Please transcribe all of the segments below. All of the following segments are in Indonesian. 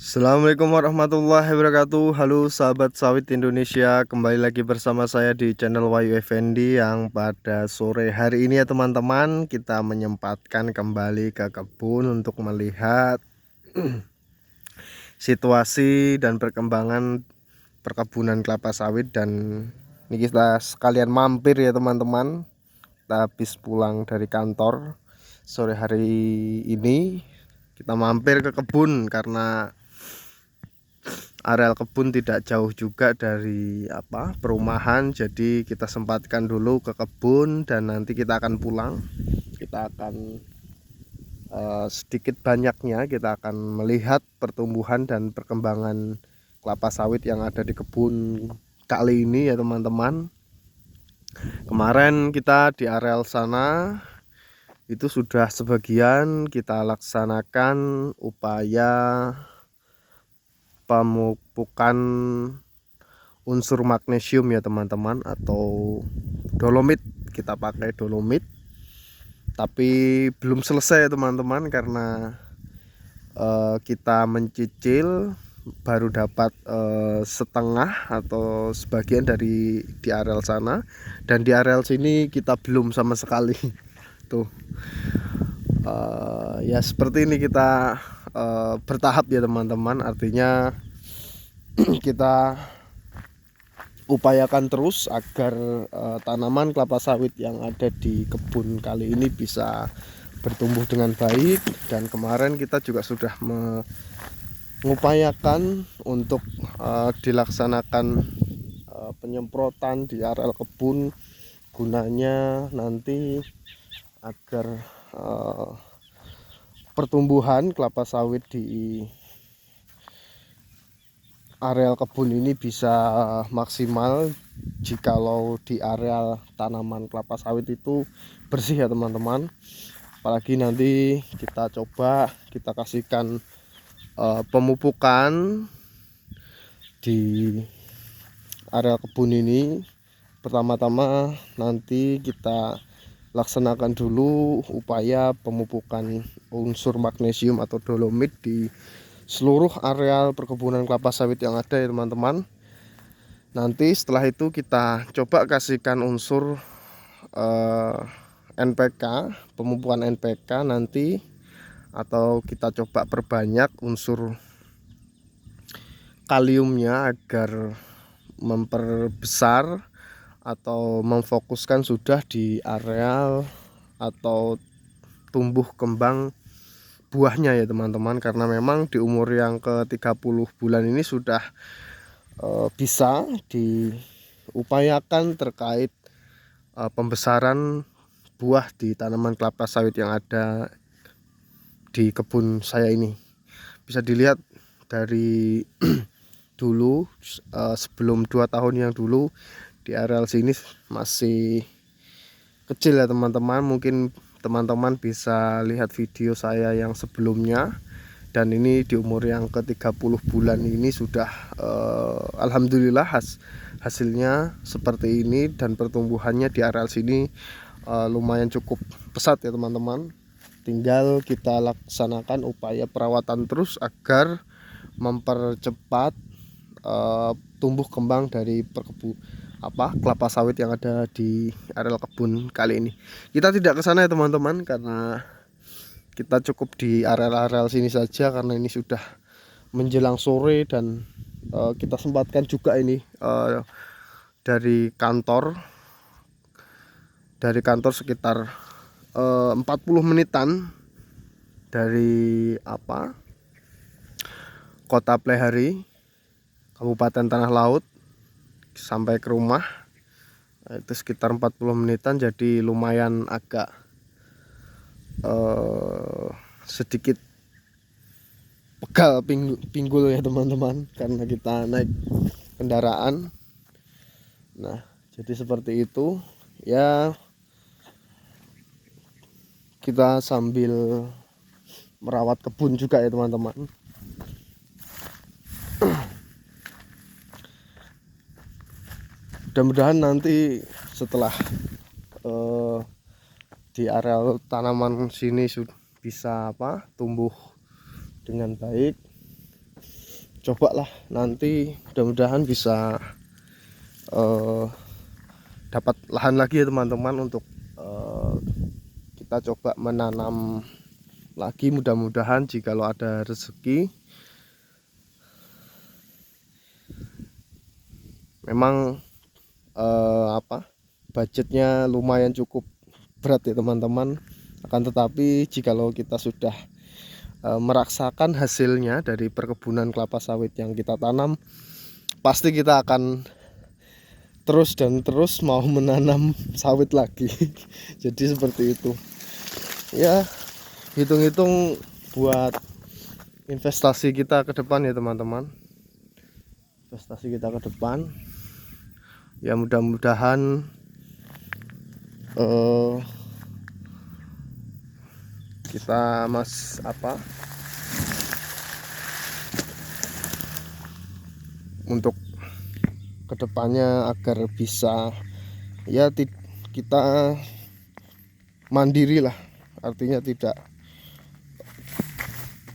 Assalamualaikum warahmatullahi wabarakatuh. Halo sahabat sawit Indonesia, kembali lagi bersama saya di channel Wahyu Effendi. Yang pada sore hari ini ya teman-teman, kita menyempatkan kembali ke kebun untuk melihat situasi dan perkembangan perkebunan kelapa sawit. Dan ini kita sekalian mampir ya teman-teman. Kita habis pulang dari kantor sore hari ini, kita mampir ke kebun karena areal kebun tidak jauh juga dari perumahan. Jadi kita sempatkan dulu ke kebun dan nanti kita akan pulang. Kita akan sedikit banyaknya kita akan melihat pertumbuhan dan perkembangan kelapa sawit yang ada di kebun kali ini ya teman-teman. Kemarin kita di areal sana itu sudah sebagian kita laksanakan upaya pemupukan unsur magnesium ya teman-teman, atau dolomit. Kita pakai dolomit, tapi belum selesai ya teman-teman, karena kita mencicil baru dapat setengah atau sebagian dari di areal sana, dan di areal sini kita belum sama sekali. Tuh ya seperti ini kita bertahap ya teman-teman. Artinya kita upayakan terus agar tanaman kelapa sawit yang ada di kebun kali ini bisa bertumbuh dengan baik. Dan kemarin kita juga sudah mengupayakan untuk dilaksanakan penyemprotan di areal kebun, gunanya nanti agar pertumbuhan kelapa sawit di areal kebun ini bisa maksimal jikalau di areal tanaman kelapa sawit itu bersih ya teman-teman. Apalagi nanti kita coba kita kasihkan pemupukan di areal kebun ini. Pertama-tama nanti kita laksanakan dulu upaya pemupukan unsur magnesium atau dolomit di seluruh areal perkebunan kelapa sawit yang ada ya teman-teman. Nanti setelah itu kita coba kasihkan unsur NPK, pemupukan NPK nanti, atau kita coba perbanyak unsur kaliumnya agar memperbesar atau memfokuskan sudah di areal atau tumbuh kembang buahnya ya teman-teman. Karena memang di umur yang ke 30 bulan ini sudah bisa diupayakan terkait pembesaran buah di tanaman kelapa sawit yang ada di kebun saya ini. Bisa dilihat dari dulu sebelum 2 tahun yang dulu di areal sini masih kecil ya teman-teman. Mungkin teman-teman bisa lihat video saya yang sebelumnya. Dan ini di umur yang ke 30 bulan ini sudah alhamdulillah hasilnya seperti ini, dan pertumbuhannya di areal sini lumayan cukup pesat ya teman-teman. Tinggal kita laksanakan upaya perawatan terus agar mempercepat tumbuh kembang dari kelapa sawit yang ada di areal kebun kali ini. Kita tidak ke sana ya teman-teman, karena kita cukup di areal-areal sini saja karena ini sudah menjelang sore. Dan kita sempatkan juga ini dari kantor sekitar 40 menitan dari Kota Plehari, Kabupaten Tanah Laut, sampai ke rumah itu sekitar 40 menitan. Jadi lumayan agak sedikit pegal pinggul ya teman-teman, karena kita naik kendaraan. Nah jadi seperti itu ya, kita sambil merawat kebun juga ya teman-teman. Mudah-mudahan nanti setelah di areal tanaman sini bisa tumbuh dengan baik, cobalah nanti, mudah-mudahan bisa dapat lahan lagi ya teman-teman, untuk kita coba menanam lagi. Mudah-mudahan jikalau ada rezeki. Memang budgetnya lumayan cukup berat ya teman-teman, akan tetapi jikalau kita sudah merasakan hasilnya dari perkebunan kelapa sawit yang kita tanam, pasti kita akan terus dan terus mau menanam sawit lagi. Jadi seperti itu ya, hitung-hitung buat investasi kita ke depan ya teman-teman, investasi kita ke depan ya. Mudah-mudahan kita untuk kedepannya agar bisa ya kita mandiri lah, artinya tidak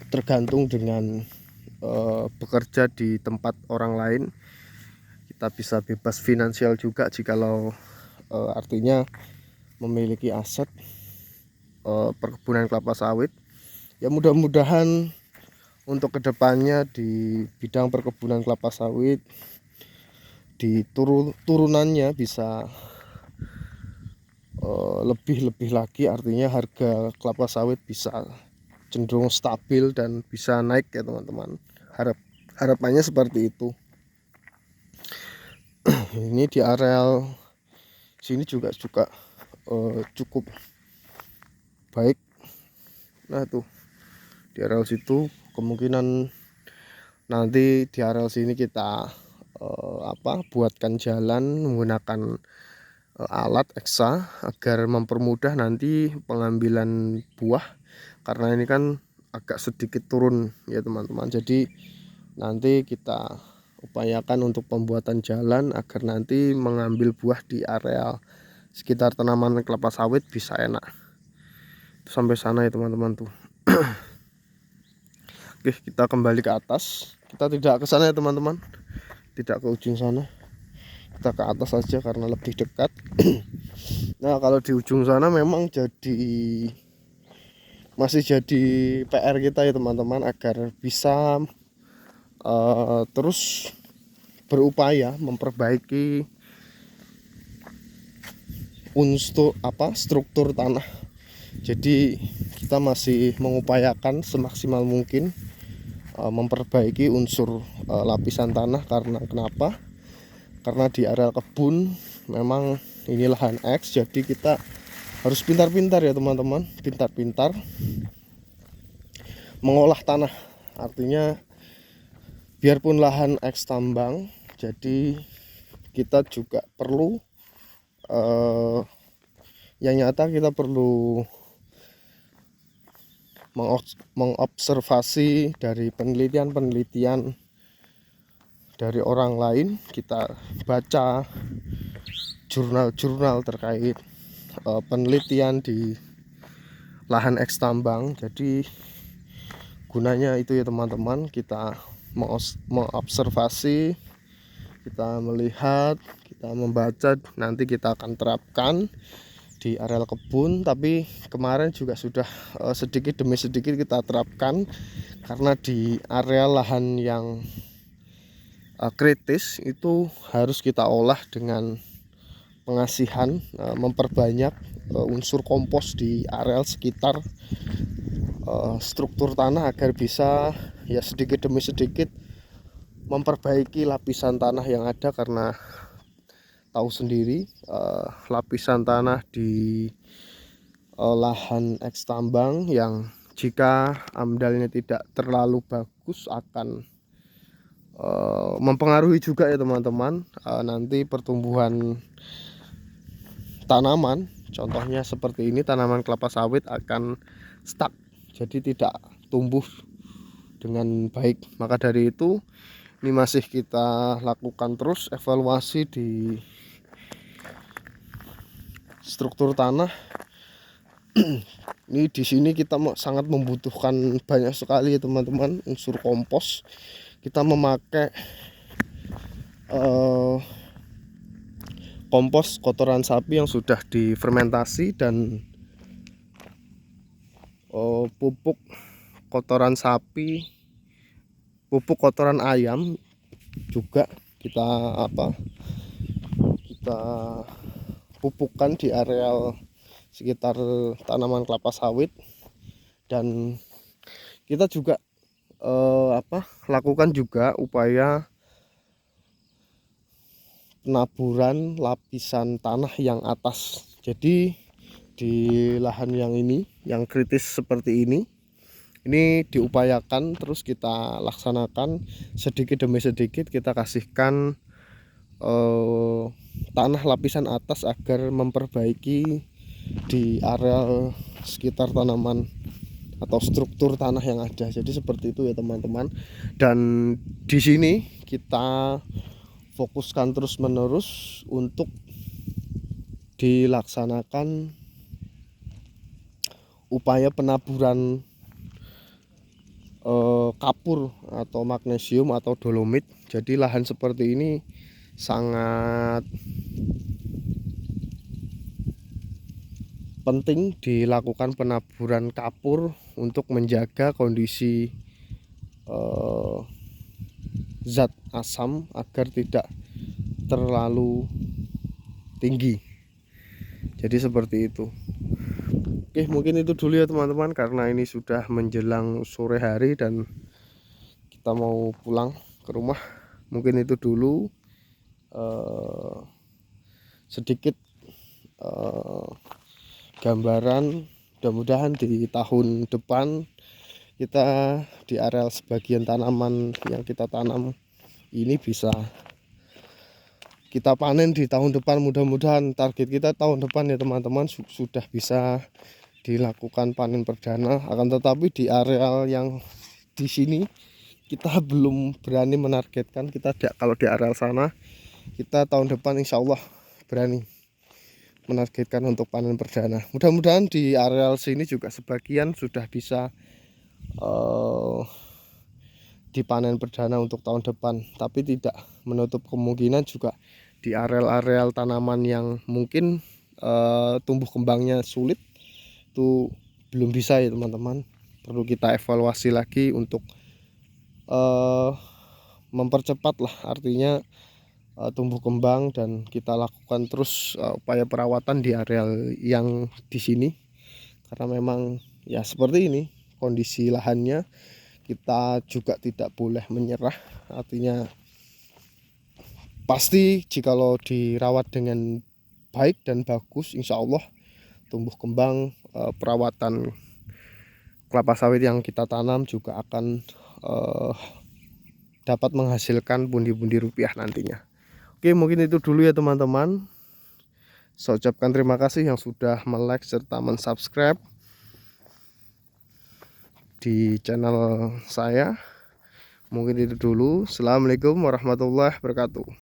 tergantung dengan bekerja di tempat orang lain. Kita bisa bebas finansial juga jikalau artinya memiliki aset perkebunan kelapa sawit ya. Mudah-mudahan untuk kedepannya di bidang perkebunan kelapa sawit, di turunannya bisa lebih lagi, artinya harga kelapa sawit bisa cenderung stabil dan bisa naik ya teman-teman. Harapannya seperti itu. Ini di areal sini juga cukup baik. Nah tuh di areal situ, kemungkinan nanti di areal sini kita buatkan jalan menggunakan alat eksa agar mempermudah nanti pengambilan buah, karena ini kan agak sedikit turun ya teman-teman. Jadi nanti kita upayakan untuk pembuatan jalan agar nanti mengambil buah di areal sekitar tanaman kelapa sawit bisa enak. Sampai sana ya teman-teman tuh. Oke, kita kembali ke atas. Kita tidak ke sana ya teman-teman, tidak ke ujung sana, kita ke atas saja karena lebih dekat. Nah kalau di ujung sana memang masih jadi PR kita ya teman-teman, agar bisa terus berupaya memperbaiki struktur tanah. Jadi kita masih mengupayakan semaksimal mungkin memperbaiki unsur lapisan tanah. Karena kenapa? Karena di areal kebun memang ini lahan X, jadi kita harus pintar-pintar ya teman-teman, pintar-pintar mengolah tanah. Artinya biarpun lahan X tambang, jadi kita juga perlu yang nyata kita perlu mengobservasi dari penelitian dari orang lain. Kita baca jurnal-jurnal terkait penelitian di lahan X tambang. Jadi gunanya itu ya teman-teman, kita mengobservasi, kita melihat, kita membaca, nanti kita akan terapkan di areal kebun. Tapi kemarin juga sudah sedikit demi sedikit kita terapkan, karena di areal lahan yang kritis itu harus kita olah dengan pengasihan, memperbanyak unsur kompos di areal sekitar struktur tanah, agar bisa ya sedikit demi sedikit memperbaiki lapisan tanah yang ada. Karena tahu sendiri lapisan tanah di lahan X tambang yang jika amdalnya tidak terlalu bagus akan mempengaruhi juga ya teman-teman, nanti pertumbuhan tanaman. Contohnya seperti ini, tanaman kelapa sawit akan stuck, jadi tidak tumbuh dengan baik. Maka dari itu ini masih kita lakukan terus evaluasi di struktur tanah. Ini di sini kita sangat membutuhkan banyak sekali ya teman-teman unsur kompos. kita memakai kompos kotoran sapi yang sudah difermentasi dan pupuk kotoran sapi, pupuk kotoran ayam juga kita pupukkan di areal sekitar tanaman kelapa sawit. Dan kita juga lakukan juga upaya penaburan lapisan tanah yang atas. Jadi di lahan yang ini yang kritis seperti ini diupayakan terus kita laksanakan sedikit demi sedikit, kita kasihkan tanah lapisan atas agar memperbaiki di areal sekitar tanaman atau struktur tanah yang ada. Jadi seperti itu ya teman-teman. Dan di sini kita fokuskan terus menerus untuk dilaksanakan upaya penaburan kapur atau magnesium atau dolomit. Jadi lahan seperti ini sangat penting dilakukan penaburan kapur untuk menjaga kondisi zat asam agar tidak terlalu tinggi. Jadi seperti itu. Oke, mungkin itu dulu ya teman-teman, karena ini sudah menjelang sore hari dan kita mau pulang ke rumah. Mungkin itu dulu sedikit gambaran. Mudah-mudahan di tahun depan kita di areal sebagian tanaman yang kita tanam ini bisa kita panen di tahun depan. Mudah-mudahan target kita tahun depan ya teman-teman sudah bisa dilakukan panen perdana. Akan tetapi di areal yang di sini kita belum berani menargetkan. Kalau di areal sana kita tahun depan insya Allah berani menargetkan untuk panen perdana. Mudah-mudahan di areal sini juga sebagian sudah bisa dipanen perdana untuk tahun depan, tapi tidak menutup kemungkinan juga di areal-areal tanaman yang mungkin tumbuh kembangnya sulit itu belum bisa ya teman-teman. Perlu kita evaluasi lagi untuk mempercepat lah, artinya tumbuh kembang, dan kita lakukan terus upaya perawatan di areal yang di sini, karena memang ya seperti ini kondisi lahannya. Kita juga tidak boleh menyerah, artinya pasti jikalau dirawat dengan baik dan bagus insya Allah tumbuh kembang perawatan kelapa sawit yang kita tanam juga akan dapat menghasilkan pundi-pundi rupiah nantinya. Oke, mungkin itu dulu ya teman-teman. Saya ucapkan terima kasih yang sudah like serta mensubscribe di channel saya. Mungkin itu dulu. Assalamualaikum warahmatullahi wabarakatuh.